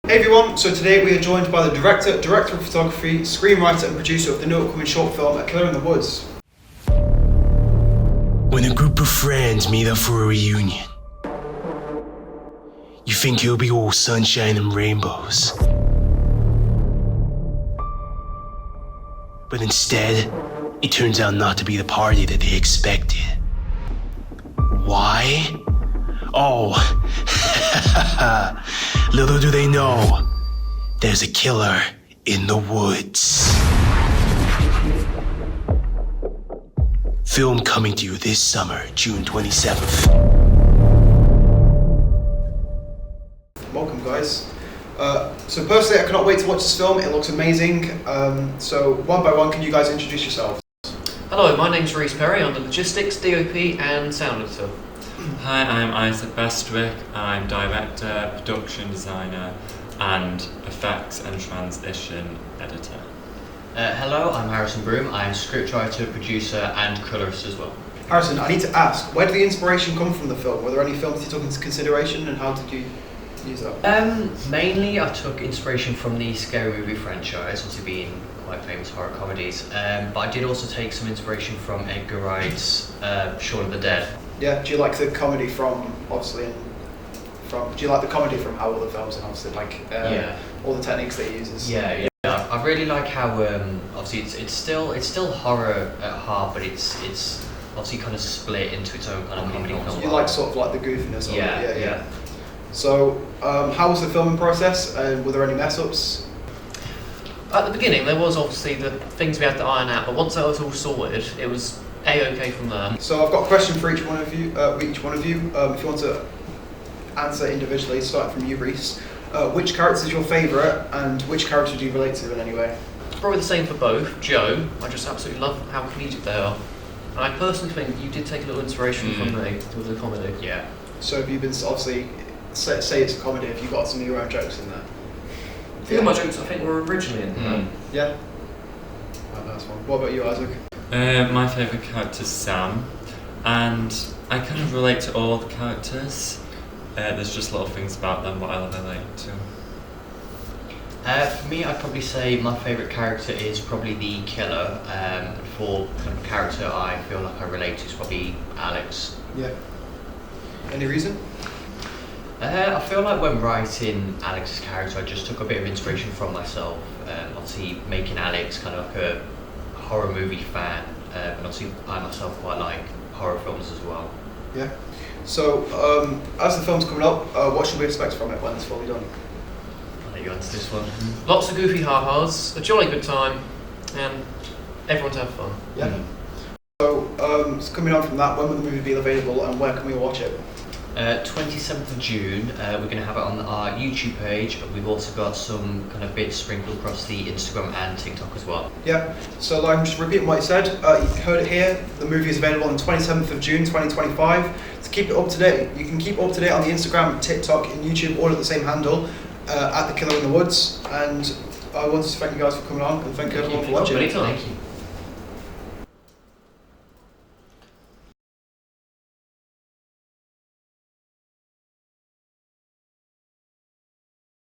Hey everyone, so today we are joined by the director of photography, screenwriter and producer of the new upcoming short film, A Killer in the Woods. When a group of friends meet up for a reunion, you think it'll be all sunshine and rainbows. But instead, it turns out not to be the party that they expected. Why? Oh, little do they know, there's a killer in the woods. Film coming to you this summer, June 27th. Welcome guys. So personally I cannot wait to watch this film, it looks amazing. So one by one, can you guys introduce yourselves? Hello, my name's Reese Perry, I'm the logistics, DOP and sound editor. Hi, I'm Isaac Bestwick. I'm director, production designer, and effects and transition editor. Hello, I'm Harrison Broom. I'm scriptwriter, producer, and colourist as well. Harrison, I need to ask, where did the inspiration come from the film? Were there any films you took into consideration and how did you use that? Mainly I took inspiration from the scary movie franchise, obviously being quite famous horror comedies, but I did also take some inspiration from Edgar Wright's Shaun of the Dead. Yeah, do you like the comedy from, obviously, do you like the comedy from how all the films and obviously all the techniques they use? Yeah. I really like how obviously it's still horror at heart, but it's obviously kind of split into its own kind of comedy film. You like sort of like the goofiness of it? Yeah. So, how was the filming process? Were there any mess-ups? At the beginning there was obviously the things we had to iron out, but once that was all sorted, it was A-OK from there. So I've got a question for each one of you. If you want to answer individually, starting from you, Reese. Which character is your favourite, and which character do you relate to in any way? Probably the same for both. Joe, I just absolutely love how comedic they are. And I personally think you did take a little inspiration from me with the comedy. Yeah. So have you been, obviously, say it's a comedy, have you got some of your own jokes in there? A few of my jokes I think were originally in there. Yeah? Right, nice one. What about you, Isaac? My favourite character is Sam, and I kind of relate to all the characters. There's just little things about them what I relate to. For me, I'd probably say my favourite character is probably the killer. For kind of character I feel like I relate to is probably Alex. Yeah. Any reason? I feel like when writing Alex's character, I just took a bit of inspiration from myself. Obviously, making Alex kind of like a horror movie fan, and obviously I myself quite like horror films as well. Yeah. So, as the film's coming up, what should we expect from it when it's fully done? I'll let you answer this one. Lots of goofy ha-has, a jolly good time, and everyone to have fun. Yeah. So, coming on from that, when will the movie be available and where can we watch it? 27th of June, we're going to have it on our YouTube page, but we've also got some kind of bits sprinkled across the Instagram and TikTok as well. Yeah, so I'm just repeating what you said. You heard it here. The movie is available on the 27th of June 2025. To keep it up to date, you can keep up to date on the Instagram, TikTok and YouTube, all at the same handle, at The Killer in the Woods. And I wanted to thank you guys for coming on and thank everyone for watching. Anytime. Thank you.